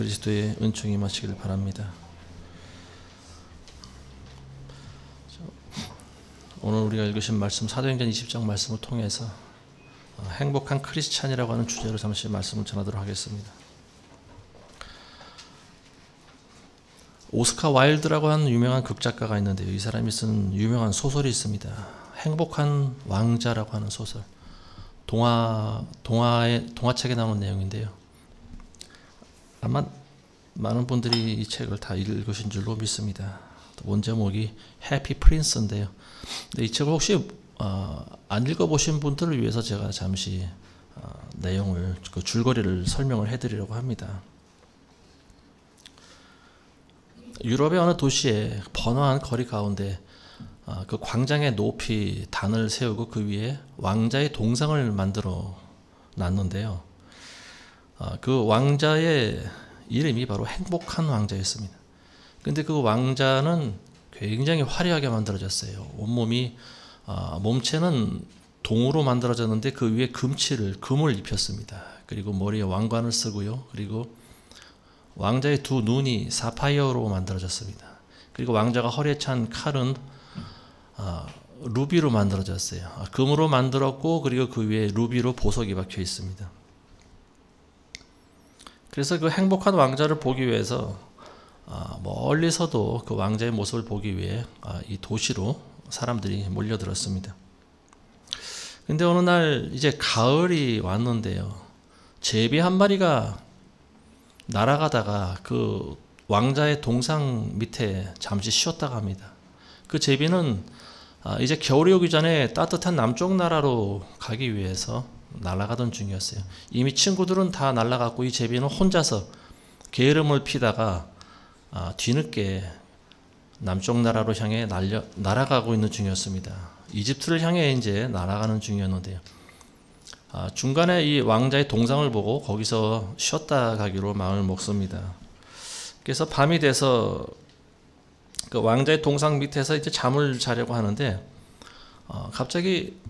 그리스도의 은총이 임하시길 바랍니다. 오늘 우리가 읽으신 말씀 사도행전 20장 말씀을 통해서 행복한 크리스찬이라고 하는 주제로 잠시 말씀을 전하도록 하겠습니다. 오스카 와일드라고 하는 유명한 극작가가 있는데요. 이 사람이 쓴 유명한 소설이 있습니다. 행복한 왕자라고 하는 소설. 동화책에 나오는 내용인데요. 아마 많은 분들이 이 책을 다 읽으신 줄로 믿습니다. 원 제목이 해피 프린스인데요. 근데 이 책을 혹시 안 읽어보신 분들을 위해서 제가 잠시 내용을, 그 줄거리를 설명을 해드리려고 합니다. 유럽의 어느 도시에 번화한 거리 가운데 그 광장에 높이 단을 세우고 그 위에 왕자의 동상을 만들어 놨는데요. 그 왕자의 이름이 바로 행복한 왕자였습니다. 근데 그 왕자는 굉장히 화려하게 만들어졌어요. 온몸이 몸체는 동으로 만들어졌는데 그 위에 금을 입혔습니다. 그리고 머리에 왕관을 쓰고요. 그리고 왕자의 두 눈이 사파이어로 만들어졌습니다. 그리고 왕자가 허리에 찬 칼은 루비로 만들어졌어요. 금으로 만들었고 그리고 그 위에 루비로 보석이 박혀 있습니다. 그래서 그 행복한 왕자를 보기 위해서 멀리서도 그 왕자의 모습을 보기 위해 이 도시로 사람들이 몰려들었습니다. 근데 어느 날 이제 가을이 왔는데요. 제비 한 마리가 날아가다가 그 왕자의 동상 밑에 잠시 쉬었다가 합니다. 그 제비는 이제 겨울이 오기 전에 따뜻한 남쪽 나라로 가기 위해서 날아가던 중이었어요. 이미 친구들은 다 날아갔고 이 제비는 혼자서 게으름을 피다가 뒤늦게 남쪽 나라로 향해 날아가고 있는 중이었습니다. 이집트를 향해 이제 날아가는 중이었는데요. 중간에 이 왕자의 동상을 보고 거기서 쉬었다 가기로 마음을 먹습니다. 그래서 밤이 돼서 그 왕자의 동상 밑에서 이제 잠을 자려고 하는데 갑자기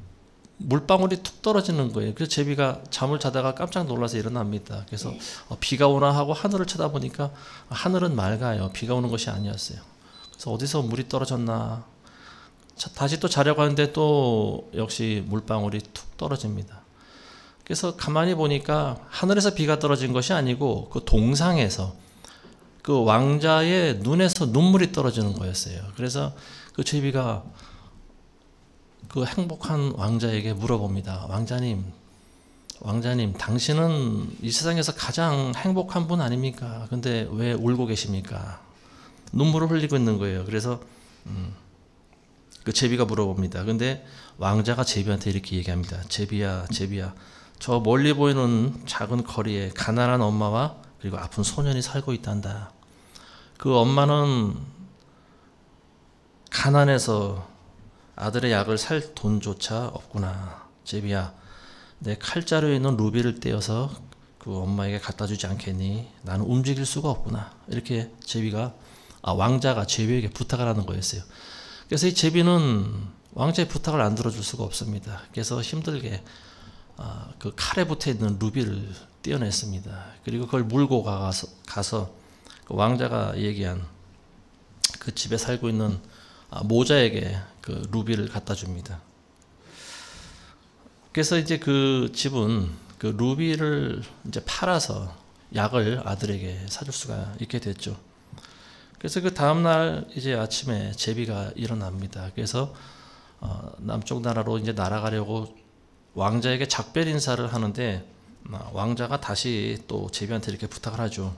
물방울이 툭 떨어지는 거예요. 그래서 제비가 잠을 자다가 깜짝 놀라서 일어납니다. 그래서 비가 오나 하고 하늘을 쳐다보니까 하늘은 맑아요. 비가 오는 것이 아니었어요. 그래서 어디서 물이 떨어졌나 다시 또 자려고 하는데 또 역시 물방울이 툭 떨어집니다. 그래서 가만히 보니까 하늘에서 비가 떨어진 것이 아니고 그 동상에서 그 왕자의 눈에서 눈물이 떨어지는 거였어요. 그래서 그 제비가 그 행복한 왕자에게 물어봅니다. 왕자님, 당신은 이 세상에서 가장 행복한 분 아닙니까? 근데 왜 울고 계십니까? 눈물을 흘리고 있는 거예요. 그래서 그 제비가 물어봅니다. 근데 왕자가 제비한테 이렇게 얘기합니다. 제비야, 저 멀리 보이는 작은 거리에 가난한 엄마와 그리고 아픈 소년이 살고 있단다. 그 엄마는 가난해서 아들의 약을 살 돈조차 없구나. 제비야, 내 칼자루에 있는 루비를 떼어서 그 엄마에게 갖다 주지 않겠니? 나는 움직일 수가 없구나. 이렇게 왕자가 제비에게 부탁을 하는 거였어요. 그래서 이 제비는 왕자의 부탁을 안 들어줄 수가 없습니다. 그래서 힘들게 그 칼에 붙어 있는 루비를 떼어냈습니다. 그리고 그걸 물고 가서 그 왕자가 얘기한 그 집에 살고 있는 모자에게 그 루비를 갖다 줍니다. 그래서 이제 그 집은 그 루비를 이제 팔아서 약을 아들에게 사줄 수가 있게 됐죠. 그래서 그 다음날 이제 아침에 제비가 일어납니다. 그래서 남쪽 나라로 이제 날아가려고 왕자에게 작별 인사를 하는데 왕자가 다시 또 제비한테 이렇게 부탁을 하죠.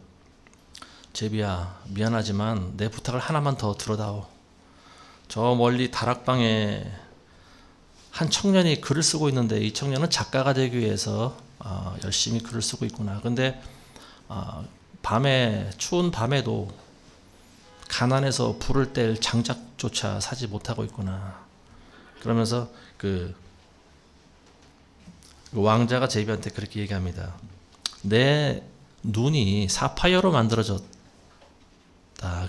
제비야, 미안하지만 내 부탁을 하나만 더 들어다오. 저 멀리 다락방에 한 청년이 글을 쓰고 있는데 이 청년은 작가가 되기 위해서 열심히 글을 쓰고 있구나. 근데 추운 밤에도 가난해서 불을 뗄 장작조차 사지 못하고 있구나. 그러면서 그 왕자가 제비한테 그렇게 얘기합니다. 내 눈이 사파이어로 만들어졌다.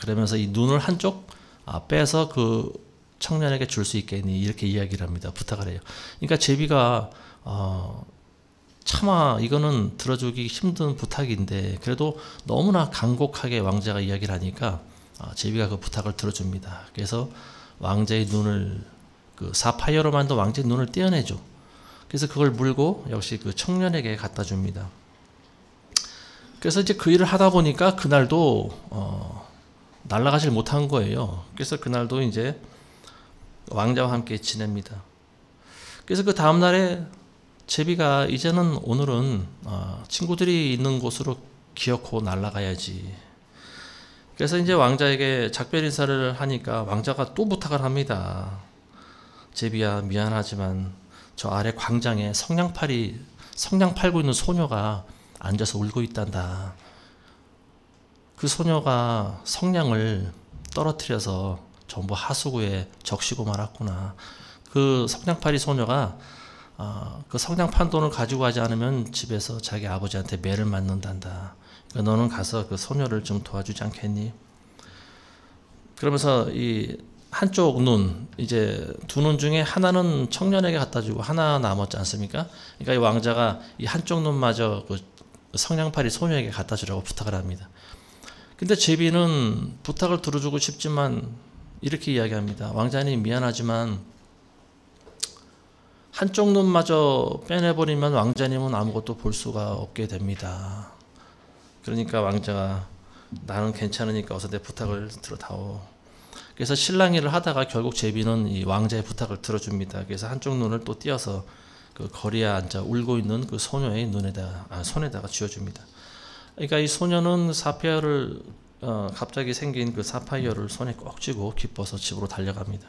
그러면서 이 눈을 한쪽 빼서 그 청년에게 줄 수 있겠니? 이렇게 이야기를 합니다. 부탁을 해요. 그러니까 제비가 차마 이거는 들어주기 힘든 부탁인데 그래도 너무나 간곡하게 왕자가 이야기를 하니까 제비가 그 부탁을 들어줍니다. 그래서 왕자의 눈을 그 사파이어로 만든 왕자의 눈을 떼어내죠. 그래서 그걸 물고 역시 그 청년에게 갖다 줍니다. 그래서 이제 그 일을 하다 보니까 그날도 날아가질 못한 거예요. 그래서 그날도 이제 왕자와 함께 지냅니다. 그래서 그 다음날에 제비가 이제는 오늘은 친구들이 있는 곳으로 기어코 날아가야지. 그래서 이제 왕자에게 작별 인사를 하니까 왕자가 또 부탁을 합니다. 제비야, 미안하지만 저 아래 광장에 성냥 팔고 있는 소녀가 앉아서 울고 있단다. 그 소녀가 성냥을 떨어뜨려서 전부 하수구에 적시고 말았구나. 그 성냥팔이 소녀가 그 성냥 판 돈을 가지고 가지 않으면 집에서 자기 아버지한테 매를 맞는단다. 그러니까 너는 가서 그 소녀를 좀 도와주지 않겠니? 그러면서 이 한쪽 눈, 이제 두 눈 중에 하나는 청년에게 갖다 주고 하나 남았지 않습니까? 그러니까 이 왕자가 이 한쪽 눈마저 그 성냥팔이 소녀에게 갖다 주라고 부탁을 합니다. 근데 제비는 부탁을 들어주고 싶지만 이렇게 이야기합니다. 왕자님, 미안하지만 한쪽 눈마저 빼내버리면 왕자님은 아무것도 볼 수가 없게 됩니다. 그러니까 왕자가 나는 괜찮으니까 어서 내 부탁을 들어다오. 그래서 실랑이를 하다가 결국 제비는 이 왕자의 부탁을 들어줍니다. 그래서 한쪽 눈을 또 띄어서 그 거리에 앉아 울고 있는 그 소녀의 손에다가 쥐어줍니다. 그러니까 이 소녀는 사파이어를 갑자기 생긴 그 사파이어를 손에 꼭 쥐고 기뻐서 집으로 달려갑니다.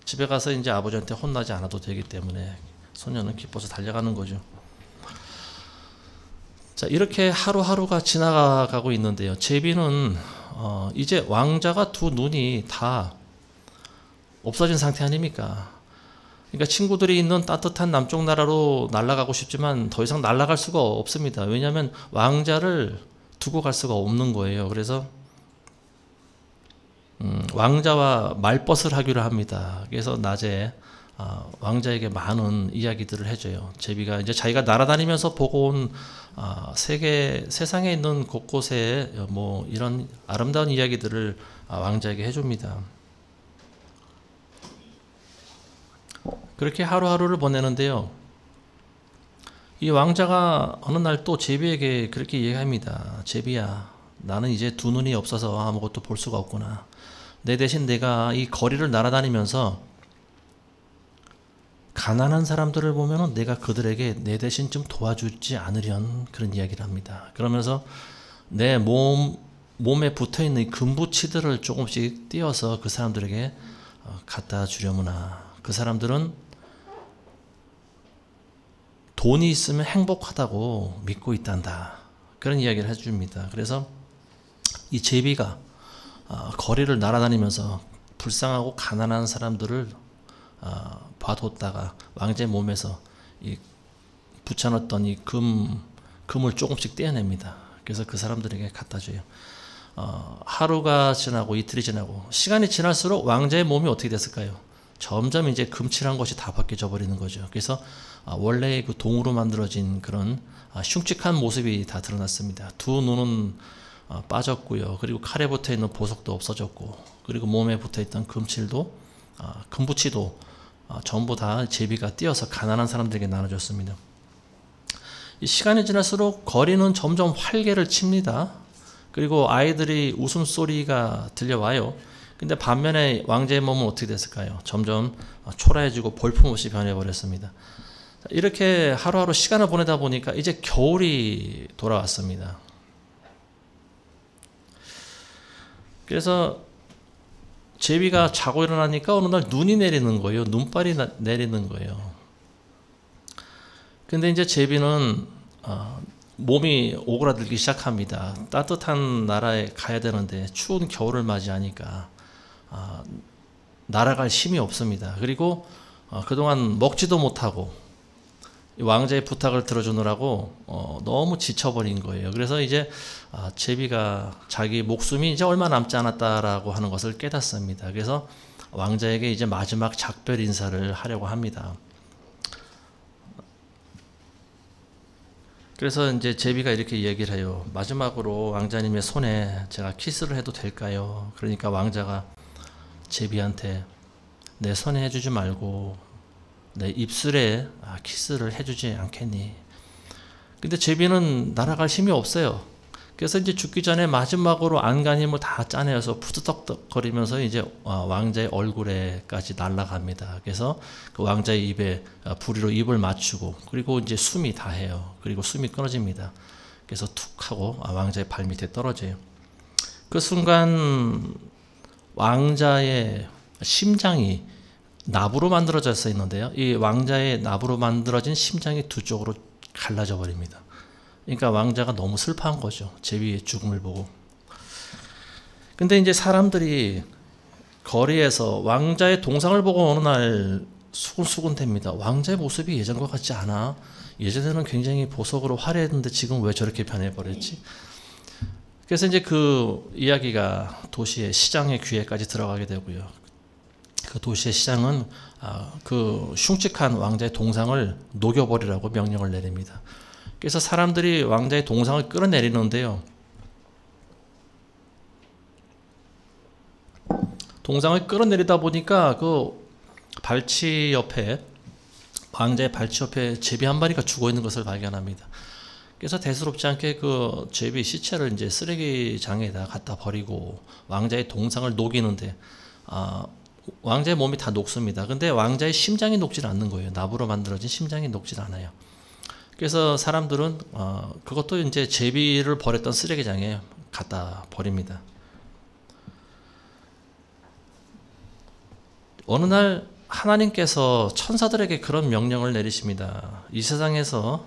집에 가서 이제 아버지한테 혼나지 않아도 되기 때문에 소녀는 기뻐서 달려가는 거죠. 자, 이렇게 하루하루가 지나가고 있는데요. 제비는 이제 왕자가 두 눈이 다 없어진 상태 아닙니까? 그러니까 친구들이 있는 따뜻한 남쪽 나라로 날아가고 싶지만 더 이상 날아갈 수가 없습니다. 왜냐하면 왕자를 두고 갈 수가 없는 거예요. 그래서 왕자와 말벗을 하기로 합니다. 그래서 낮에 왕자에게 많은 이야기들을 해줘요. 제비가 이제 자기가 날아다니면서 보고 온 세상에 있는 곳곳에 뭐 이런 아름다운 이야기들을 왕자에게 해줍니다. 그렇게 하루하루를 보내는데요. 이 왕자가 어느 날 또 제비에게 그렇게 얘기합니다. 제비야, 나는 이제 두 눈이 없어서 아무것도 볼 수가 없구나. 내 대신 내가 이 거리를 날아다니면서 가난한 사람들을 보면은 내가 그들에게 내 대신 좀 도와주지 않으련, 그런 이야기를 합니다. 그러면서 내 몸에 붙어있는 금부치들을 조금씩 띄어서 그 사람들에게 갖다 주려무나. 그 사람들은 돈이 있으면 행복하다고 믿고 있단다. 그런 이야기를 해줍니다. 그래서 이 제비가 거리를 날아다니면서 불쌍하고 가난한 사람들을 봐뒀다가 왕자의 몸에서 이 붙여놨던 이 금을 조금씩 떼어냅니다. 그래서 그 사람들에게 갖다 줘요. 하루가 지나고 이틀이 지나고 시간이 지날수록 왕자의 몸이 어떻게 됐을까요? 점점 이제 금칠한 것이 다 바뀌어져 버리는 거죠. 그래서 원래 그 동으로 만들어진 그런 흉측한 모습이 다 드러났습니다. 두 눈은 빠졌고요. 그리고 칼에 붙어 있는 보석도 없어졌고, 그리고 몸에 붙어 있던 금칠도 금붙이도 전부 다 제비가 띄어서 가난한 사람들에게 나눠줬습니다. 이 시간이 지날수록 거리는 점점 활개를 칩니다. 그리고 아이들이 웃음소리가 들려와요. 근데 반면에 왕자의 몸은 어떻게 됐을까요? 점점 초라해지고 볼품없이 변해버렸습니다. 이렇게 하루하루 시간을 보내다 보니까 이제 겨울이 돌아왔습니다. 그래서 제비가 자고 일어나니까 어느 날 눈이 내리는 거예요. 눈발이 내리는 거예요. 근데 이제 제비는 몸이 오그라들기 시작합니다. 따뜻한 나라에 가야 되는데 추운 겨울을 맞이하니까 날아갈 힘이 없습니다. 그리고 그동안 먹지도 못하고 왕자의 부탁을 들어주느라고 너무 지쳐버린 거예요. 그래서 이제 제비가 자기 목숨이 이제 얼마 남지 않았다라고 하는 것을 깨닫습니다. 그래서 왕자에게 이제 마지막 작별 인사를 하려고 합니다. 그래서 이제 제비가 이렇게 얘기를 해요. 마지막으로 왕자님의 손에 제가 키스를 해도 될까요? 그러니까 왕자가 제비한테 내 손에 해주지 말고 내 입술에 키스를 해주지 않겠니? 근데 제비는 날아갈 힘이 없어요. 그래서 이제 죽기 전에 마지막으로 안간힘을 다 짜내어서 푸드덕거리면서 이제 왕자의 얼굴에까지 날아갑니다. 그래서 그 왕자의 입에 부리로 입을 맞추고 그리고 이제 숨이 다해요. 그리고 숨이 끊어집니다. 그래서 툭 하고 왕자의 발 밑에 떨어져요. 그 순간 왕자의 심장이 나부로 만들어져 있는데요. 이 왕자의 나부로 만들어진 심장이 두 쪽으로 갈라져 버립니다. 그러니까 왕자가 너무 슬퍼한 거죠. 제비의 죽음을 보고. 근데 이제 사람들이 거리에서 왕자의 동상을 보고 어느 날 수군수군 됩니다. 왕자의 모습이 예전과 같지 않아. 예전에는 굉장히 보석으로 화려했는데 지금 왜 저렇게 변해버렸지? 그래서 이제 그 이야기가 도시의 시장의 귀에까지 들어가게 되고요. 그 도시의 시장은 그 흉측한 왕자의 동상을 녹여버리라고 명령을 내립니다. 그래서 사람들이 왕자의 동상을 끌어내리는데요. 동상을 끌어내리다 보니까 그 발치 옆에 왕자의 발치 옆에 제비 한 마리가 죽어 있는 것을 발견합니다. 그래서 대수롭지 않게 그 제비 시체를 이제 쓰레기장에다 갖다 버리고 왕자의 동상을 녹이는데 왕자의 몸이 다 녹습니다. 근데 왕자의 심장이 녹질 않는 거예요. 나부로 만들어진 심장이 녹질 않아요. 그래서 사람들은 그것도 이제 제비를 버렸던 쓰레기장에 갖다 버립니다. 어느 날 하나님께서 천사들에게 그런 명령을 내리십니다. 이 세상에서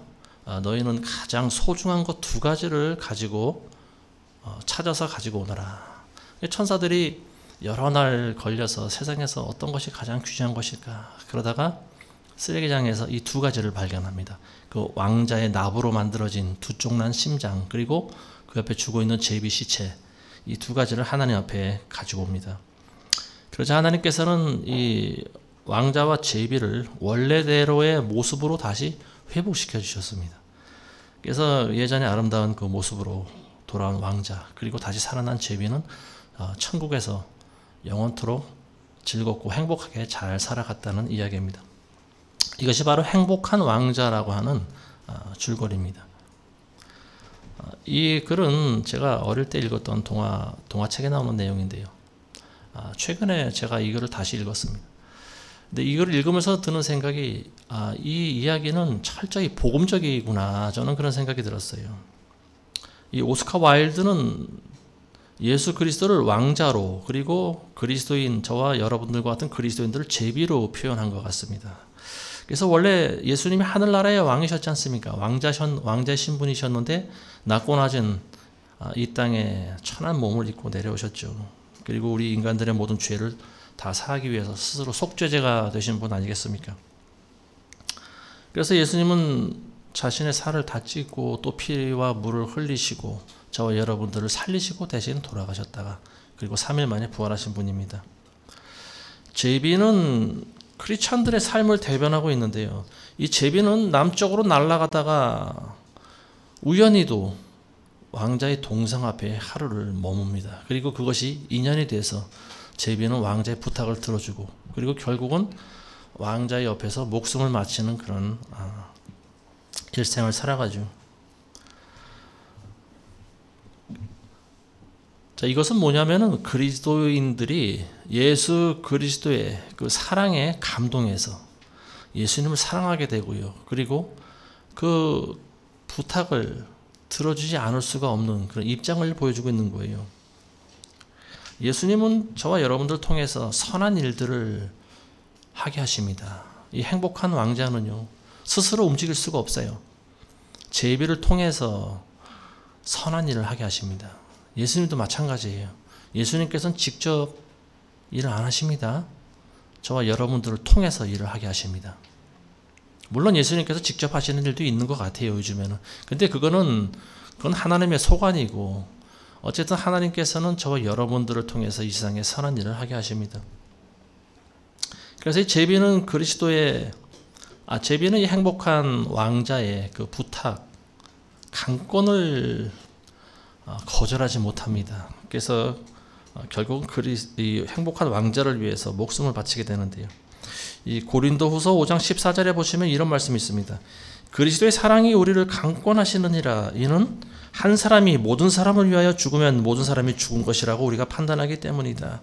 너희는 가장 소중한 것 두 가지를 가지고 찾아서 가지고 오너라. 천사들이 여러 날 걸려서 세상에서 어떤 것이 가장 귀중한 것일까 그러다가 쓰레기장에서 이 두 가지를 발견합니다. 그 왕자의 나부로 만들어진 두 쪽 난 심장 그리고 그 옆에 죽어있는 제비 시체 이 두 가지를 하나님 앞에 가지고 옵니다. 그러자 하나님께서는 이 왕자와 제비를 원래대로의 모습으로 다시 회복시켜 주셨습니다. 그래서 예전에 아름다운 그 모습으로 돌아온 왕자 그리고 다시 살아난 제비는 천국에서 영원토록 즐겁고 행복하게 잘 살아갔다는 이야기입니다. 이것이 바로 행복한 왕자라고 하는 줄거리입니다. 이 글은 제가 어릴 때 읽었던 동화책에 나오는 내용인데요. 최근에 제가 이 글을 다시 읽었습니다. 근데 이 글을 읽으면서 드는 생각이 이 이야기는 철저히 복음적이구나 저는 그런 생각이 들었어요. 이 오스카 와일드는 예수 그리스도를 왕자로 그리고 그리스도인 저와 여러분들과 같은 그리스도인들을 제비로 표현한 것 같습니다. 그래서 원래 예수님이 하늘나라의 왕이셨지 않습니까? 왕자의 신분이셨는데 낮고 낮은 이 땅에 천한 몸을 입고 내려오셨죠. 그리고 우리 인간들의 모든 죄를 다 사하기 위해서 스스로 속죄제가 되신 분 아니겠습니까? 그래서 예수님은 자신의 살을 다 찢고 또 피와 물을 흘리시고 저와 여러분들을 살리시고 대신 돌아가셨다가 그리고 3일 만에 부활하신 분입니다. 제비는 크리스천들의 삶을 대변하고 있는데요. 이 제비는 남쪽으로 날아가다가 우연히도 왕자의 동상 앞에 하루를 머뭅니다. 그리고 그것이 인연이 돼서 제비는 왕자의 부탁을 들어주고 그리고 결국은 왕자의 옆에서 목숨을 바치는 그런 일생을 살아가죠. 자, 이것은 뭐냐면은 그리스도인들이 예수 그리스도의 그 사랑에 감동해서 예수님을 사랑하게 되고요. 그리고 그 부탁을 들어주지 않을 수가 없는 그런 입장을 보여주고 있는 거예요. 예수님은 저와 여러분들 통해서 선한 일들을 하게 하십니다. 이 행복한 왕자는요, 스스로 움직일 수가 없어요. 제비를 통해서 선한 일을 하게 하십니다. 예수님도 마찬가지예요. 예수님께서는 직접 일을 안 하십니다. 저와 여러분들을 통해서 일을 하게 하십니다. 물론 예수님께서 직접 하시는 일도 있는 것 같아요, 요즘에는. 근데 그건 하나님의 소관이고, 어쨌든 하나님께서는 저와 여러분들을 통해서 이 세상에 선한 일을 하게 하십니다. 그래서 이 제비는 제비는 이 행복한 왕자의 그 부탁, 강권을 거절하지 못합니다. 그래서 결국은 이 행복한 왕자를 위해서 목숨을 바치게 되는데요. 이 고린도후서 5장 14절에 보시면 이런 말씀이 있습니다. 그리스도의 사랑이 우리를 강권하시느니라. 이는 한 사람이 모든 사람을 위하여 죽으면 모든 사람이 죽은 것이라고 우리가 판단하기 때문이다.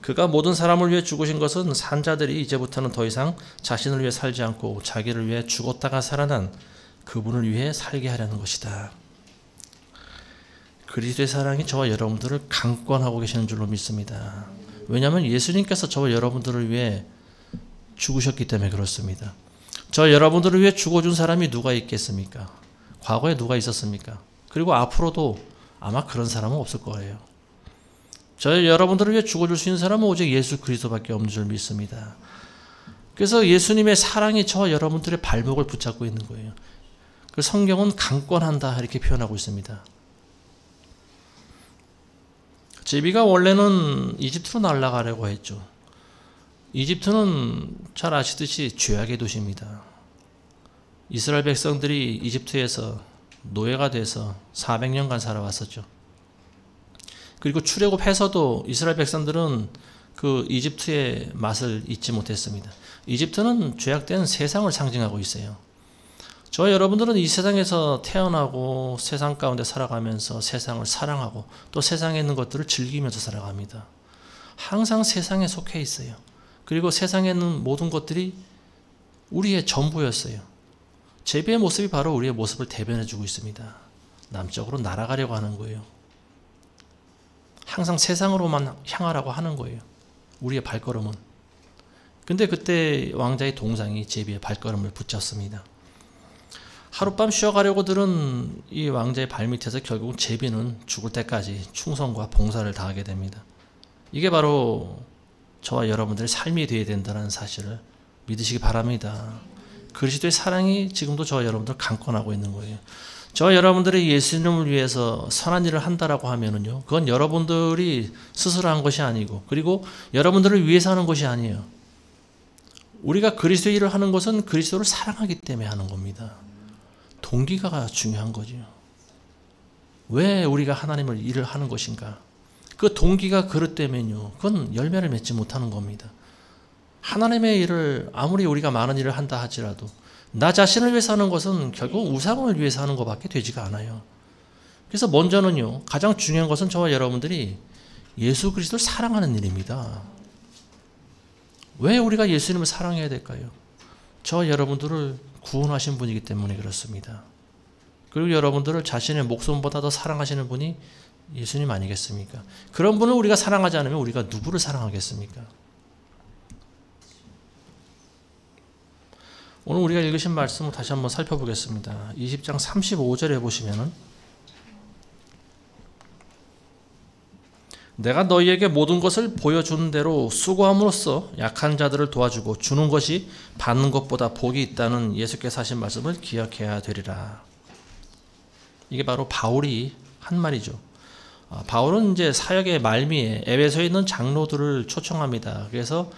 그가 모든 사람을 위해 죽으신 것은 산자들이 이제부터는 더 이상 자신을 위해 살지 않고 자기를 위해 죽었다가 살아난 그분을 위해 살게 하려는 것이다. 그리스도의 사랑이 저와 여러분들을 강권하고 계시는 줄로 믿습니다. 왜냐하면 예수님께서 저와 여러분들을 위해 죽으셨기 때문에 그렇습니다. 저 여러분들을 위해 죽어준 사람이 누가 있겠습니까? 과거에 누가 있었습니까? 그리고 앞으로도 아마 그런 사람은 없을 거예요. 저 여러분들을 위해 죽어줄 수 있는 사람은 오직 예수 그리스도밖에 없는 줄 믿습니다. 그래서 예수님의 사랑이 저와 여러분들의 발목을 붙잡고 있는 거예요. 그 성경은 강권한다 이렇게 표현하고 있습니다. 제비가 원래는 이집트로 날아가려고 했죠. 이집트는 잘 아시듯이 죄악의 도시입니다. 이스라엘 백성들이 이집트에서 노예가 돼서 400년간 살아왔었죠. 그리고 출애굽해서도 이스라엘 백성들은 그 이집트의 맛을 잊지 못했습니다. 이집트는 죄악된 세상을 상징하고 있어요. 저와 여러분들은 이 세상에서 태어나고 세상 가운데 살아가면서 세상을 사랑하고 또 세상에 있는 것들을 즐기면서 살아갑니다. 항상 세상에 속해 있어요. 그리고 세상에 있는 모든 것들이 우리의 전부였어요. 제비의 모습이 바로 우리의 모습을 대변해주고 있습니다. 남쪽으로 날아가려고 하는 거예요. 항상 세상으로만 향하라고 하는 거예요. 우리의 발걸음은. 근데 그때 왕자의 동상이 제비의 발걸음을 붙잡습니다. 하룻밤 쉬어가려고 들은 이 왕자의 발밑에서 결국은 제비는 죽을 때까지 충성과 봉사를 다하게 됩니다. 이게 바로 저와 여러분들의 삶이 되어야 된다는 사실을 믿으시기 바랍니다. 그리스도의 사랑이 지금도 저와 여러분들을 강권하고 있는 거예요. 저와 여러분들이 예수님을 위해서 선한 일을 한다라고 하면은요, 그건 여러분들이 스스로 한 것이 아니고, 그리고 여러분들을 위해서 하는 것이 아니에요. 우리가 그리스도의 일을 하는 것은 그리스도를 사랑하기 때문에 하는 겁니다. 동기가 중요한 거죠. 왜 우리가 하나님을 일을 하는 것인가? 그 동기가 그렇다면요, 그건 열매를 맺지 못하는 겁니다. 하나님의 일을 아무리 우리가 많은 일을 한다 하지라도 나 자신을 위해서 하는 것은 결국 우상을 위해서 하는 것밖에 되지가 않아요. 그래서 먼저는요, 가장 중요한 것은 저와 여러분들이 예수 그리스도를 사랑하는 일입니다. 왜 우리가 예수님을 사랑해야 될까요? 저와 여러분들을 구원하신 분이기 때문에 그렇습니다. 그리고 여러분들을 자신의 목숨보다 더 사랑하시는 분이 예수님 아니겠습니까? 그런 분을 우리가 사랑하지 않으면 우리가 누구를 사랑하겠습니까? 오늘 우리가 읽으신 말씀을 다시 한번 살펴보겠습니다. 20장 35절에 보시면은 내가 너희에게 모든 것을 보여주는 대로 수고함으로써 약한 자들을 도와주고 주는 것이 받는 것보다 복이 있다는 예수께서 하신 말씀을 기억해야 되리라. 이게 바로 바울이 한 말이죠. 바울은 이제 사역의 말미에 에베소에 있는 장로들을 초청합니다. 그래서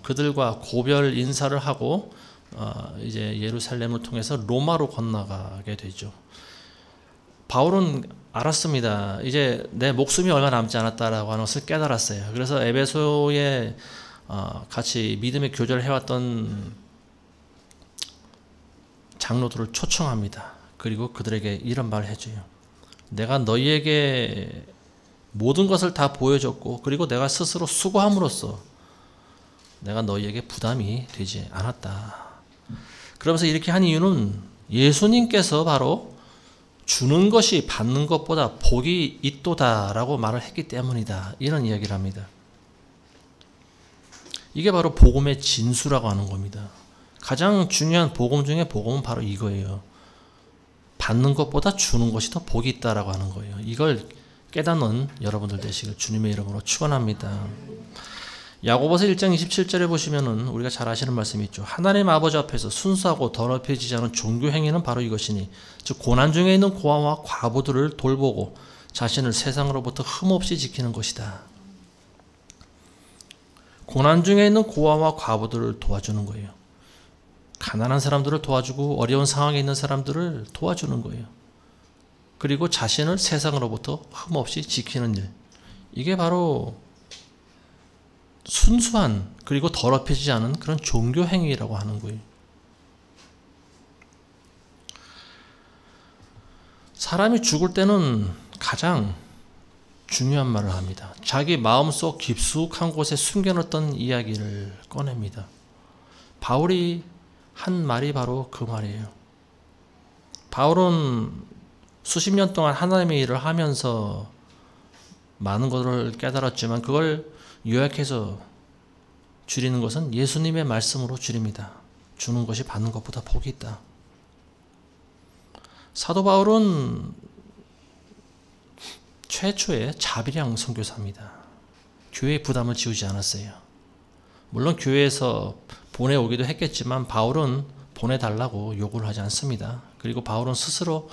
그들과 고별 인사를 하고 이제 예루살렘을 통해서 로마로 건너가게 되죠. 바울은 알았습니다. 이제 내 목숨이 얼마 남지 않았다라고 하는 것을 깨달았어요. 그래서 에베소에 같이 믿음의 교제를 해왔던 장로들을 초청합니다. 그리고 그들에게 이런 말을 해줘요. 내가 너희에게 모든 것을 다 보여줬고, 그리고 내가 스스로 수고함으로써 내가 너희에게 부담이 되지 않았다. 그러면서 이렇게 한 이유는 예수님께서 바로 주는 것이 받는 것보다 복이 있도다라고 말을 했기 때문이다. 이런 이야기를 합니다. 이게 바로 복음의 진수라고 하는 겁니다. 가장 중요한 복음 중에 복음은 바로 이거예요. 받는 것보다 주는 것이 더 복이 있다라고 하는 거예요. 이걸 깨닫는 여러분들 되시길 주님의 이름으로 축원합니다. 야고보서 1장 27절에 보시면은 우리가 잘 아시는 말씀이 있죠. 하나님 아버지 앞에서 순수하고 더럽혀지지 않은 종교 행위는 바로 이것이니, 즉 고난 중에 있는 고아와 과부들을 돌보고 자신을 세상으로부터 흠없이 지키는 것이다. 고난 중에 있는 고아와 과부들을 도와주는 거예요. 가난한 사람들을 도와주고 어려운 상황에 있는 사람들을 도와주는 거예요. 그리고 자신을 세상으로부터 흠없이 지키는 일. 이게 바로 순수한 그리고 더럽혀지지 않은 그런 종교 행위라고 하는 거예요. 사람이 죽을 때는 가장 중요한 말을 합니다. 자기 마음속 깊숙한 곳에 숨겨놨던 이야기를 꺼냅니다. 바울이 한 말이 바로 그 말이에요. 바울은 수십 년 동안 하나님의 일을 하면서 많은 것을 깨달았지만 그걸 요약해서 줄이는 것은 예수님의 말씀으로 줄입니다. 주는 것이 받는 것보다 복이 있다. 사도 바울은 최초의 자비량 선교사입니다. 교회에 부담을 지우지 않았어요. 물론 교회에서 보내오기도 했겠지만 바울은 보내달라고 요구를 하지 않습니다. 그리고 바울은 스스로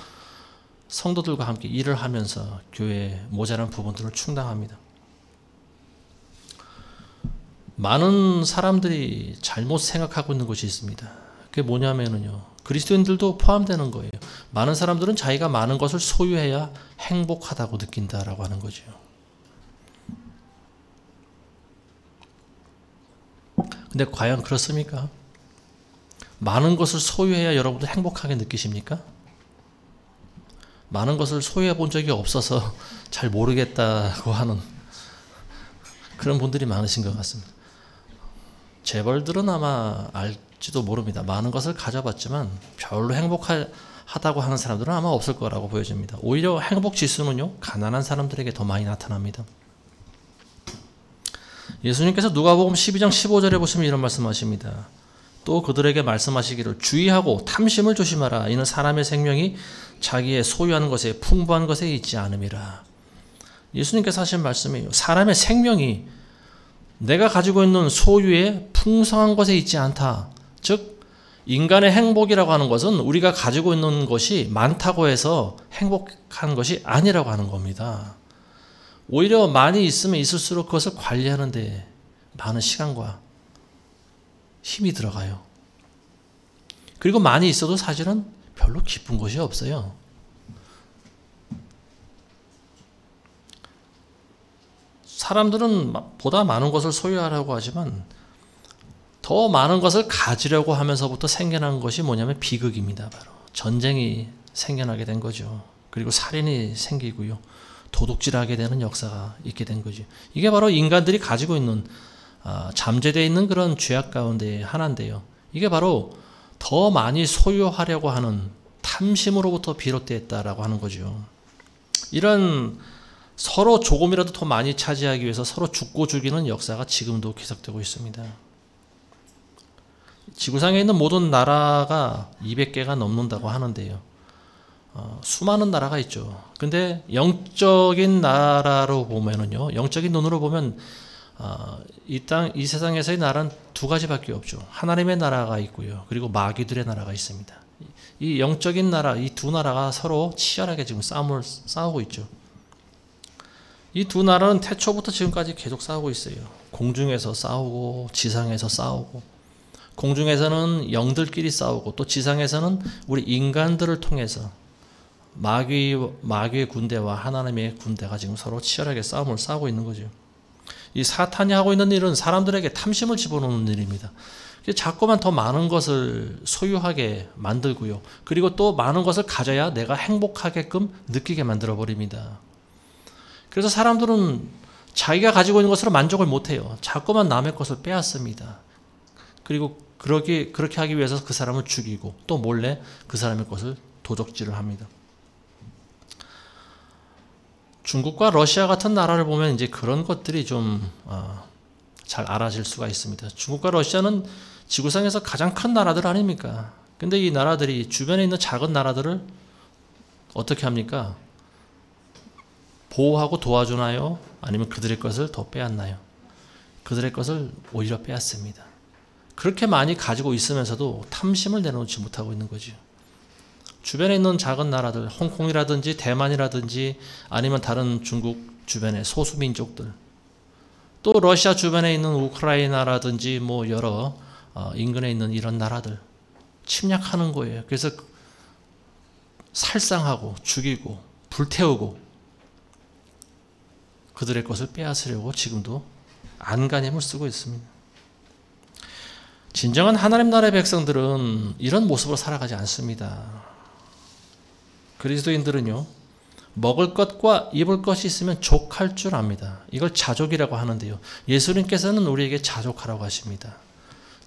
성도들과 함께 일을 하면서 교회의 모자란 부분들을 충당합니다. 많은 사람들이 잘못 생각하고 있는 것이 있습니다. 그게 뭐냐면요, 그리스도인들도 포함되는 거예요. 많은 사람들은 자기가 많은 것을 소유해야 행복하다고 느낀다라고 하는 거죠. 근데 과연 그렇습니까? 많은 것을 소유해야 여러분들 행복하게 느끼십니까? 많은 것을 소유해 본 적이 없어서 잘 모르겠다고 하는 그런 분들이 많으신 것 같습니다. 재벌들은 아마 알지도 모릅니다. 많은 것을 가져봤지만 별로 행복하다고 하는 사람들은 아마 없을 거라고 보여집니다. 오히려 행복 지수는요, 가난한 사람들에게 더 많이 나타납니다. 예수님께서 누가복음 12장 15절에 보시면 이런 말씀하십니다. 또 그들에게 말씀하시기를 주의하고 탐심을 조심하라. 이는 사람의 생명이 자기의 소유하는 것에 풍부한 것에 있지 않음이라. 예수님께서 하신 말씀이에요. 사람의 생명이 내가 가지고 있는 소유의 풍성한 것에 있지 않다. 즉 인간의 행복이라고 하는 것은 우리가 가지고 있는 것이 많다고 해서 행복한 것이 아니라고 하는 겁니다. 오히려 많이 있으면 있을수록 그것을 관리하는 데 많은 시간과 힘이 들어가요. 그리고 많이 있어도 사실은 별로 기쁜 것이 없어요. 사람들은 보다 많은 것을 소유하려고 하지만 더 많은 것을 가지려고 하면서부터 생겨난 것이 뭐냐면 비극입니다. 바로 전쟁이 생겨나게 된 거죠. 그리고 살인이 생기고요. 도둑질하게 되는 역사가 있게 된 거죠. 이게 바로 인간들이 가지고 있는 잠재되어 있는 그런 죄악 가운데 하나인데요. 이게 바로 더 많이 소유하려고 하는 탐심으로부터 비롯됐다라고 하는 거죠. 이런 서로 조금이라도 더 많이 차지하기 위해서 서로 죽고 죽이는 역사가 지금도 계속되고 있습니다. 지구상에 있는 모든 나라가 200개가 넘는다고 하는데요. 수많은 나라가 있죠. 근데 영적인 나라로 보면은요, 영적인 눈으로 보면 이 세상에서의 나라는 두 가지밖에 없죠. 하나님의 나라가 있고요. 그리고 마귀들의 나라가 있습니다. 이 영적인 나라, 이 두 나라가 서로 치열하게 지금 싸우고 있죠. 이 두 나라는 태초부터 지금까지 계속 싸우고 있어요. 공중에서 싸우고 지상에서 싸우고, 공중에서는 영들끼리 싸우고, 또 지상에서는 우리 인간들을 통해서 마귀의 군대와 하나님의 군대가 지금 서로 치열하게 싸움을 싸우고 있는 거죠. 이 사탄이 하고 있는 일은 사람들에게 탐심을 집어넣는 일입니다. 자꾸만 더 많은 것을 소유하게 만들고요. 그리고 또 많은 것을 가져야 내가 행복하게끔 느끼게 만들어 버립니다. 그래서 사람들은 자기가 가지고 있는 것으로 만족을 못해요. 자꾸만 남의 것을 빼앗습니다. 그리고 그렇게 하기 위해서 그 사람을 죽이고 또 몰래 그 사람의 것을 도적질을 합니다. 중국과 러시아 같은 나라를 보면 이제 그런 것들이 좀 잘 알아질 수가 있습니다. 중국과 러시아는 지구상에서 가장 큰 나라들 아닙니까? 근데 이 나라들이 주변에 있는 작은 나라들을 어떻게 합니까? 보호하고 도와주나요? 아니면 그들의 것을 더 빼앗나요? 그들의 것을 오히려 빼앗습니다. 그렇게 많이 가지고 있으면서도 탐심을 내놓지 못하고 있는 거죠. 주변에 있는 작은 나라들, 홍콩이라든지 대만이라든지 아니면 다른 중국 주변의 소수민족들, 또 러시아 주변에 있는 우크라이나라든지 뭐 여러 인근에 있는 이런 나라들 침략하는 거예요. 그래서 살상하고 죽이고 불태우고 그들의 것을 빼앗으려고 지금도 안간힘을 쓰고 있습니다. 진정한 하나님 나라의 백성들은 이런 모습으로 살아가지 않습니다. 그리스도인들은요, 먹을 것과 입을 것이 있으면 족할 줄 압니다. 이걸 자족이라고 하는데요, 예수님께서는 우리에게 자족하라고 하십니다.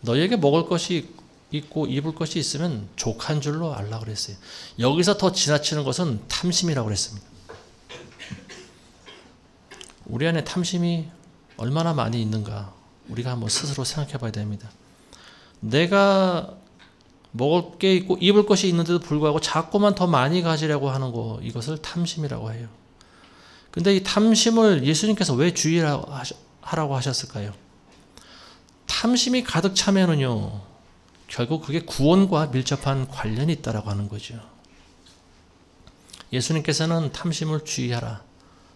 너희에게 먹을 것이 있고 입을 것이 있으면 족한 줄로 알라 그랬어요. 여기서 더 지나치는 것은 탐심이라고 그랬습니다. 우리 안에 탐심이 얼마나 많이 있는가 우리가 한번 스스로 생각해 봐야 됩니다. 내가 먹을 게 있고 입을 것이 있는데도 불구하고 자꾸만 더 많이 가지려고 하는 거, 이것을 탐심이라고 해요. 근데 이 탐심을 예수님께서 왜 주의하라고 하셨을까요? 탐심이 가득 차면은요, 결국 그게 구원과 밀접한 관련이 있다라고 하는 거죠. 예수님께서는 탐심을 주의하라.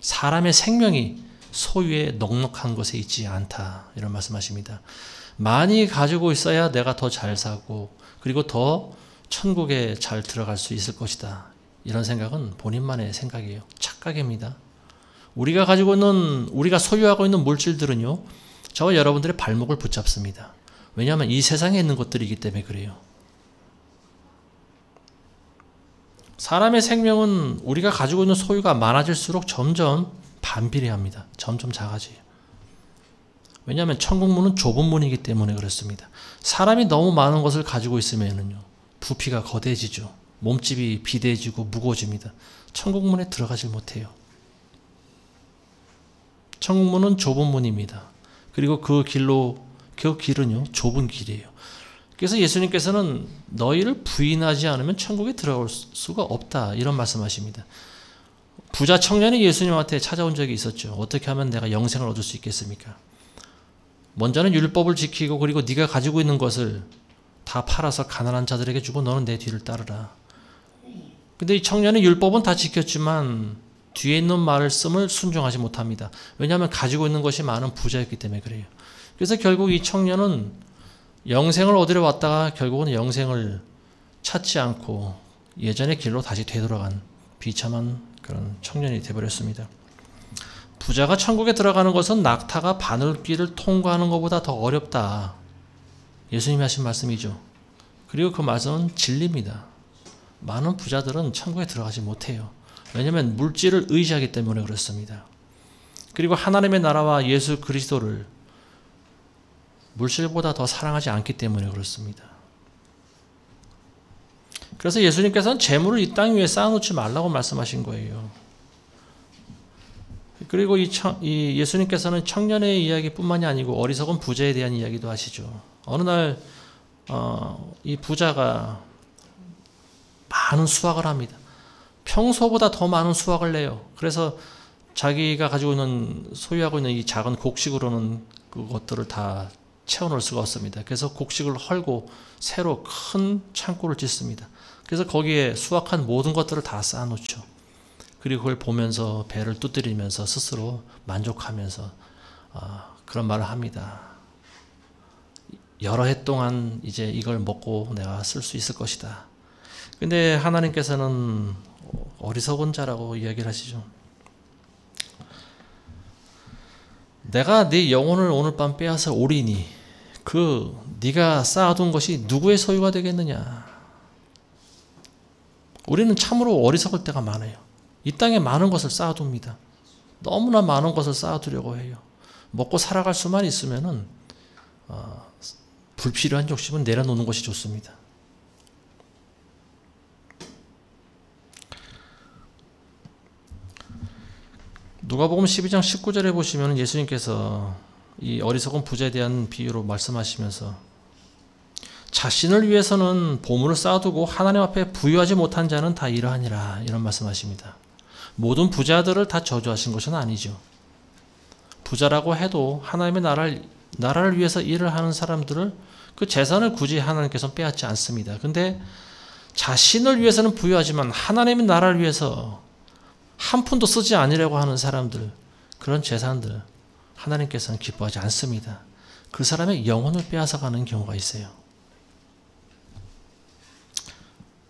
사람의 생명이 소유에 넉넉한 것에 있지 않다, 이런 말씀하십니다. 많이 가지고 있어야 내가 더 잘 사고 그리고 더 천국에 잘 들어갈 수 있을 것이다, 이런 생각은 본인만의 생각이에요. 착각입니다. 우리가 소유하고 있는 물질들은요, 저와 여러분들의 발목을 붙잡습니다. 왜냐하면 이 세상에 있는 것들이기 때문에 그래요. 사람의 생명은 우리가 가지고 있는 소유가 많아질수록 점점 반비례합니다. 점점 작아져요. 왜냐하면 천국문은 좁은 문이기 때문에 그렇습니다. 사람이 너무 많은 것을 가지고 있으면요, 부피가 거대해지죠. 몸집이 비대해지고 무거워집니다. 천국문에 들어가지 못해요. 천국문은 좁은 문입니다. 그리고 그 길은요, 좁은 길이에요. 그래서 예수님께서는 너희를 부인하지 않으면 천국에 들어갈 수가 없다, 이런 말씀하십니다. 부자 청년이 예수님한테 찾아온 적이 있었죠. 어떻게 하면 내가 영생을 얻을 수 있겠습니까? 먼저는 율법을 지키고 그리고 네가 가지고 있는 것을 다 팔아서 가난한 자들에게 주고 너는 내 뒤를 따르라. 근데 이 청년은 율법은 다 지켰지만 뒤에 있는 말씀을 순종하지 못합니다. 왜냐하면 가지고 있는 것이 많은 부자였기 때문에 그래요. 그래서 결국 이 청년은 영생을 얻으러 왔다가 결국은 영생을 찾지 않고 예전의 길로 다시 되돌아간 비참한 그런 청년이 되어버렸습니다. 부자가 천국에 들어가는 것은 낙타가 바늘길을 통과하는 것보다 더 어렵다, 예수님이 하신 말씀이죠. 그리고 그 말씀은 진리입니다. 많은 부자들은 천국에 들어가지 못해요. 왜냐하면 물질을 의지하기 때문에 그렇습니다. 그리고 하나님의 나라와 예수 그리스도를 물질보다 더 사랑하지 않기 때문에 그렇습니다. 그래서 예수님께서는 재물을 이 땅 위에 쌓아놓지 말라고 말씀하신 거예요. 그리고 이 예수님께서는 청년의 이야기뿐만이 아니고 어리석은 부자에 대한 이야기도 하시죠. 어느 날 이 부자가 많은 수확을 합니다. 평소보다 더 많은 수확을 내요. 그래서 자기가 가지고 있는, 소유하고 있는 이 작은 곡식으로는 그것들을 다 채워놓을 수가 없습니다. 그래서 곡식을 헐고 새로 큰 창고를 짓습니다. 그래서 거기에 수확한 모든 것들을 다 쌓아놓죠. 그리고 그걸 보면서 배를 두드리면서 스스로 만족하면서 그런 말을 합니다. 여러 해 동안 이제 이걸 먹고 내가 쓸 수 있을 것이다. 근데 하나님께서는 어리석은 자라고 이야기를 하시죠. 내가 네 영혼을 오늘 밤 빼앗아 오리니 네가 쌓아둔 것이 누구의 소유가 되겠느냐. 우리는 참으로 어리석을 때가 많아요. 이 땅에 많은 것을 쌓아둡니다. 너무나 많은 것을 쌓아두려고 해요. 먹고 살아갈 수만 있으면은 불필요한 욕심은 내려놓는 것이 좋습니다. 누가복음 12장 19절에 보시면 예수님께서 이 어리석은 부자에 대한 비유로 말씀하시면서 자신을 위해서는 보물을 쌓아두고 하나님 앞에 부유하지 못한 자는 다 이러하니라, 이런 말씀하십니다. 모든 부자들을 다 저주하신 것은 아니죠. 부자라고 해도 하나님의 나라를 위해서 일을 하는 사람들을 그 재산을 굳이 하나님께서는 빼앗지 않습니다. 근데 자신을 위해서는 부유하지만 하나님의 나라를 위해서 한 푼도 쓰지 않으려고 하는 사람들, 그런 재산들 하나님께서는 기뻐하지 않습니다. 그 사람의 영혼을 빼앗아가는 경우가 있어요.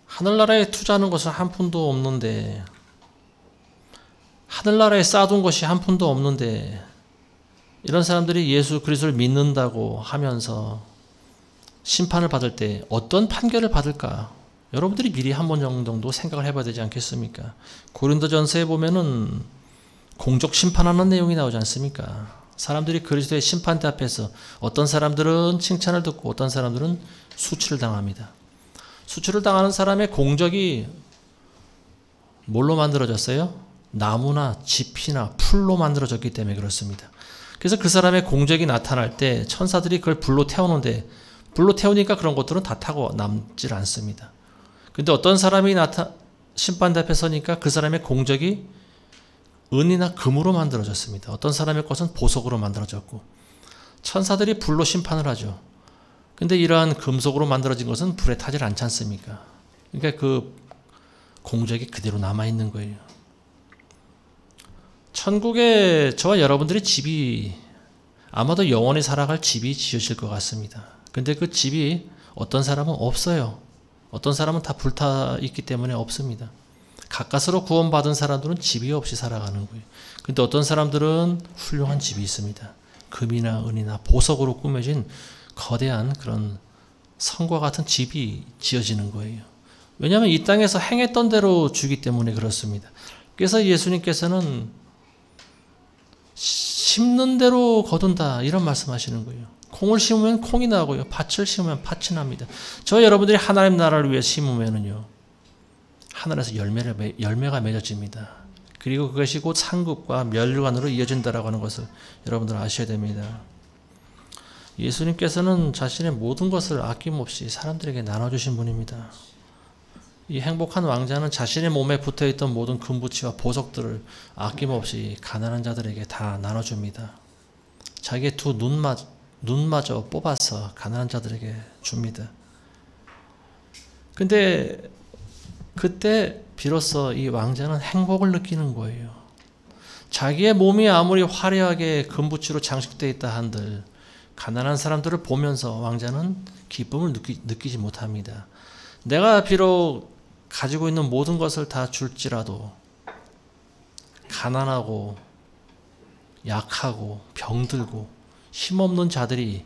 하늘나라에 투자하는 것은 한 푼도 없는데 하늘나라에 쌓아둔 것이 한 푼도 없는데 이런 사람들이 예수 그리스도를 믿는다고 하면서 심판을 받을 때 어떤 판결을 받을까? 여러분들이 미리 한 번 정도 생각을 해봐야 되지 않겠습니까? 고린도전서에 보면은 공적 심판하는 내용이 나오지 않습니까? 사람들이 그리스도의 심판대 앞에서 어떤 사람들은 칭찬을 듣고 어떤 사람들은 수치를 당합니다. 수치를 당하는 사람의 공적이 뭘로 만들어졌어요? 나무나 짚이나 풀로 만들어졌기 때문에 그렇습니다. 그래서 그 사람의 공적이 나타날 때 천사들이 그걸 불로 태우는데 불로 태우니까 그런 것들은 다 타고 남질 않습니다. 근데 어떤 사람이 심판대 앞에 서니까 그 사람의 공적이 은이나 금으로 만들어졌습니다. 어떤 사람의 것은 보석으로 만들어졌고 천사들이 불로 심판을 하죠. 근데 이러한 금속으로 만들어진 것은 불에 타질 않지 않습니까? 그러니까 그 공적이 그대로 남아있는 거예요. 천국에 저와 여러분들의 집이 아마도 영원히 살아갈 집이 지어질 것 같습니다. 근데 그 집이 어떤 사람은 없어요. 어떤 사람은 다 불타 있기 때문에 없습니다. 가까스로 구원받은 사람들은 집이 없이 살아가는 거예요. 근데 어떤 사람들은 훌륭한 집이 있습니다. 금이나 은이나 보석으로 꾸며진 거대한 그런 성과 같은 집이 지어지는 거예요. 왜냐하면 이 땅에서 행했던 대로 주기 때문에 그렇습니다. 그래서 예수님께서는 심는 대로 거둔다 이런 말씀하시는 거예요. 콩을 심으면 콩이 나고요. 밭을 심으면 밭이 납니다. 저 여러분들이 하나님 나라를 위해 심으면은요. 하늘에서 열매가 맺어집니다. 그리고 그것이 곧 상급과 멸류관으로 이어진다라고 하는 것을 여러분들 아셔야 됩니다. 예수님께서는 자신의 모든 것을 아낌없이 사람들에게 나눠주신 분입니다. 이 행복한 왕자는 자신의 몸에 붙어있던 모든 금부치와 보석들을 아낌없이 가난한 자들에게 다 나눠줍니다. 자기의 두 눈마저 뽑아서 가난한 자들에게 줍니다. 근데 그때 비로소 이 왕자는 행복을 느끼는 거예요. 자기의 몸이 아무리 화려하게 금부치로 장식되어 있다 한들 가난한 사람들을 보면서 왕자는 기쁨을 느끼지 못합니다. 내가 비록 가지고 있는 모든 것을 다 줄지라도 가난하고 약하고 병들고 힘없는 자들이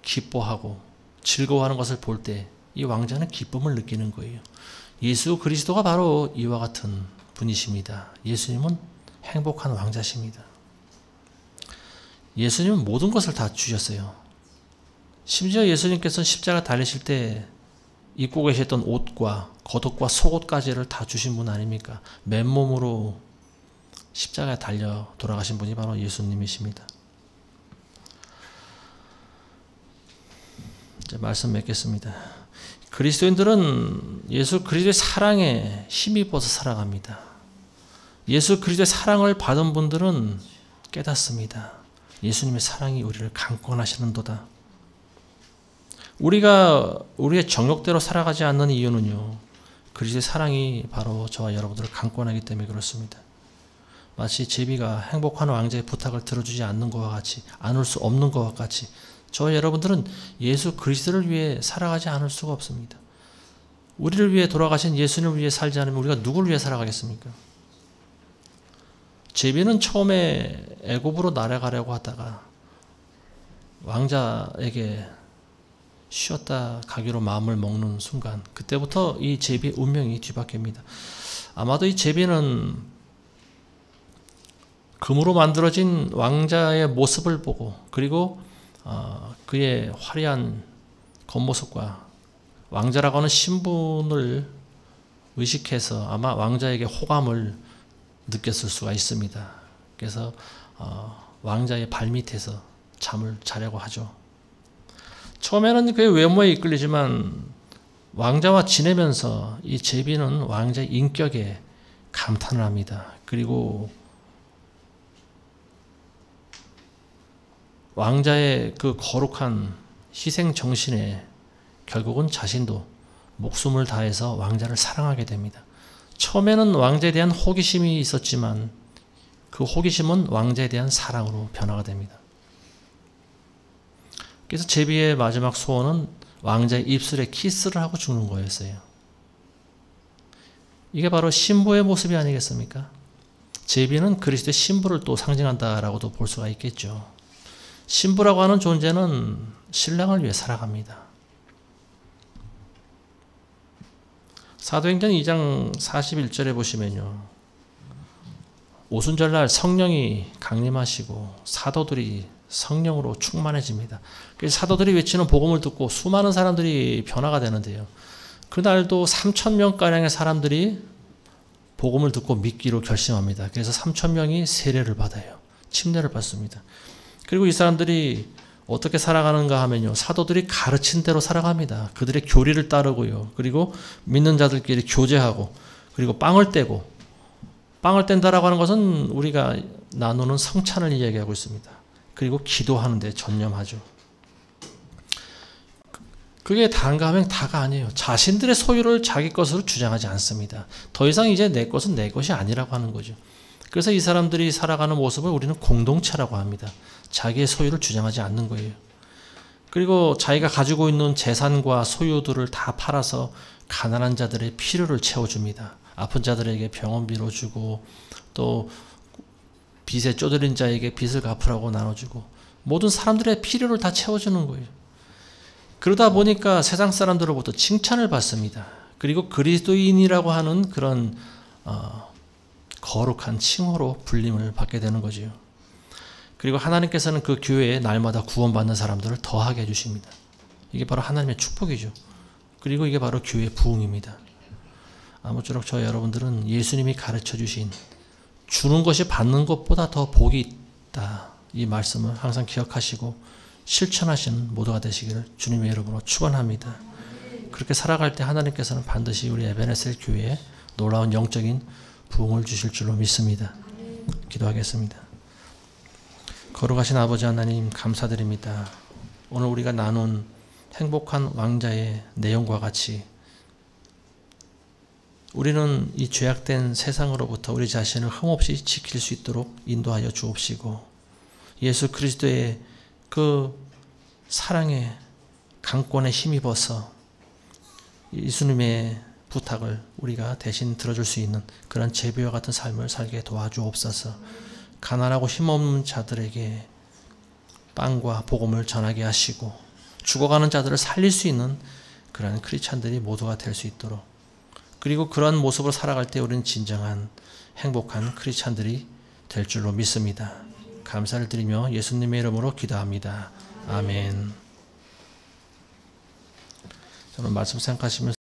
기뻐하고 즐거워하는 것을 볼 때 이 왕자는 기쁨을 느끼는 거예요. 예수 그리스도가 바로 이와 같은 분이십니다. 예수님은 행복한 왕자십니다. 예수님은 모든 것을 다 주셨어요. 심지어 예수님께서는 십자가 달리실 때 입고 계셨던 옷과 겉옷과 속옷까지를 다 주신 분 아닙니까? 맨몸으로 십자가에 달려 돌아가신 분이 바로 예수님이십니다. 이제 말씀 맺겠습니다. 그리스도인들은 예수 그리스도의 사랑에 힘입어서 살아갑니다. 예수 그리스도의 사랑을 받은 분들은 깨닫습니다. 예수님의 사랑이 우리를 강권하시는도다. 우리가 우리의 정욕대로 살아가지 않는 이유는요. 그리스도의 사랑이 바로 저와 여러분들을 강권하기 때문에 그렇습니다. 마치 제비가 행복한 왕자의 부탁을 들어주지 않는 것과 같이 않을 수 없는 것과 같이 저와 여러분들은 예수 그리스도를 위해 살아가지 않을 수가 없습니다. 우리를 위해 돌아가신 예수님을 위해 살지 않으면 우리가 누구를 위해 살아가겠습니까? 제비는 처음에 애굽으로 날아가려고 하다가 왕자에게 쉬었다 가기로 마음을 먹는 순간 그때부터 이 제비의 운명이 뒤바뀝니다. 아마도 이 제비는 금으로 만들어진 왕자의 모습을 보고 그리고 그의 화려한 겉모습과 왕자라고 하는 신분을 의식해서 아마 왕자에게 호감을 느꼈을 수가 있습니다. 그래서 왕자의 발밑에서 잠을 자려고 하죠. 처음에는 그의 외모에 이끌리지만 왕자와 지내면서 이 제비는 왕자의 인격에 감탄을 합니다. 그리고 왕자의 그 거룩한 희생 정신에 결국은 자신도 목숨을 다해서 왕자를 사랑하게 됩니다. 처음에는 왕자에 대한 호기심이 있었지만 그 호기심은 왕자에 대한 사랑으로 변화가 됩니다. 그래서 제비의 마지막 소원은 왕자의 입술에 키스를 하고 죽는 거였어요. 이게 바로 신부의 모습이 아니겠습니까? 제비는 그리스도의 신부를 또 상징한다라고도 볼 수가 있겠죠. 신부라고 하는 존재는 신랑을 위해 살아갑니다. 사도행전 2장 41절에 보시면요. 오순절날 성령이 강림하시고 사도들이 성령으로 충만해집니다. 그래서 사도들이 외치는 복음을 듣고 수많은 사람들이 변화가 되는데요. 그날도 3,000명가량의 사람들이 복음을 듣고 믿기로 결심합니다. 그래서 3,000명이 세례를 받아요. 침례를 받습니다. 그리고 이 사람들이 어떻게 살아가는가 하면요. 사도들이 가르친 대로 살아갑니다. 그들의 교리를 따르고요. 그리고 믿는 자들끼리 교제하고 그리고 빵을 떼고, 빵을 뗀다라고 하는 것은 우리가 나누는 성찬을 이야기하고 있습니다. 그리고 기도하는 데 전념하죠. 그게 다인가 하면 다가 아니에요. 자신들의 소유를 자기 것으로 주장하지 않습니다. 더 이상 이제 내 것은 내 것이 아니라고 하는 거죠. 그래서 이 사람들이 살아가는 모습을 우리는 공동체라고 합니다. 자기의 소유를 주장하지 않는 거예요. 그리고 자기가 가지고 있는 재산과 소유들을 다 팔아서 가난한 자들의 필요를 채워줍니다. 아픈 자들에게 병원비로 주고 또 빚에 쪼들린 자에게 빚을 갚으라고 나눠주고 모든 사람들의 필요를 다 채워주는 거예요. 그러다 보니까 세상 사람들로부터 칭찬을 받습니다. 그리고 그리스도인이라고 하는 그런 거룩한 칭호로 불림을 받게 되는 거지요. 그리고 하나님께서는 그 교회에 날마다 구원받는 사람들을 더하게 해주십니다. 이게 바로 하나님의 축복이죠. 그리고 이게 바로 교회의 부흥입니다. 아무쪼록 저희 여러분들은 예수님이 가르쳐 주신 주는 것이 받는 것보다 더 복이 있다. 이 말씀을 항상 기억하시고 실천하시는 모두가 되시기를 주님의 이름으로 축원합니다. 그렇게 살아갈 때 하나님께서는 반드시 우리 에베네셀 교회에 놀라운 영적인 부흥을 주실 줄로 믿습니다. 기도하겠습니다. 거룩하신 아버지 하나님 감사드립니다. 오늘 우리가 나눈 행복한 왕자의 내용과 같이 우리는 이 죄악된 세상으로부터 우리 자신을 흠없이 지킬 수 있도록 인도하여 주옵시고 예수 그리스도의 그 사랑의 강권에 힘입어서 예수님의 부탁을 우리가 대신 들어줄 수 있는 그런 제비와 같은 삶을 살게 도와주옵소서. 가난하고 힘없는 자들에게 빵과 복음을 전하게 하시고 죽어가는 자들을 살릴 수 있는 그런 크리스찬들이 모두가 될 수 있도록, 그리고 그런 모습으로 살아갈 때 우리는 진정한 행복한 크리스찬들이 될 줄로 믿습니다. 감사를 드리며 예수님의 이름으로 기도합니다. 아멘. 저는 말씀 생각하시면서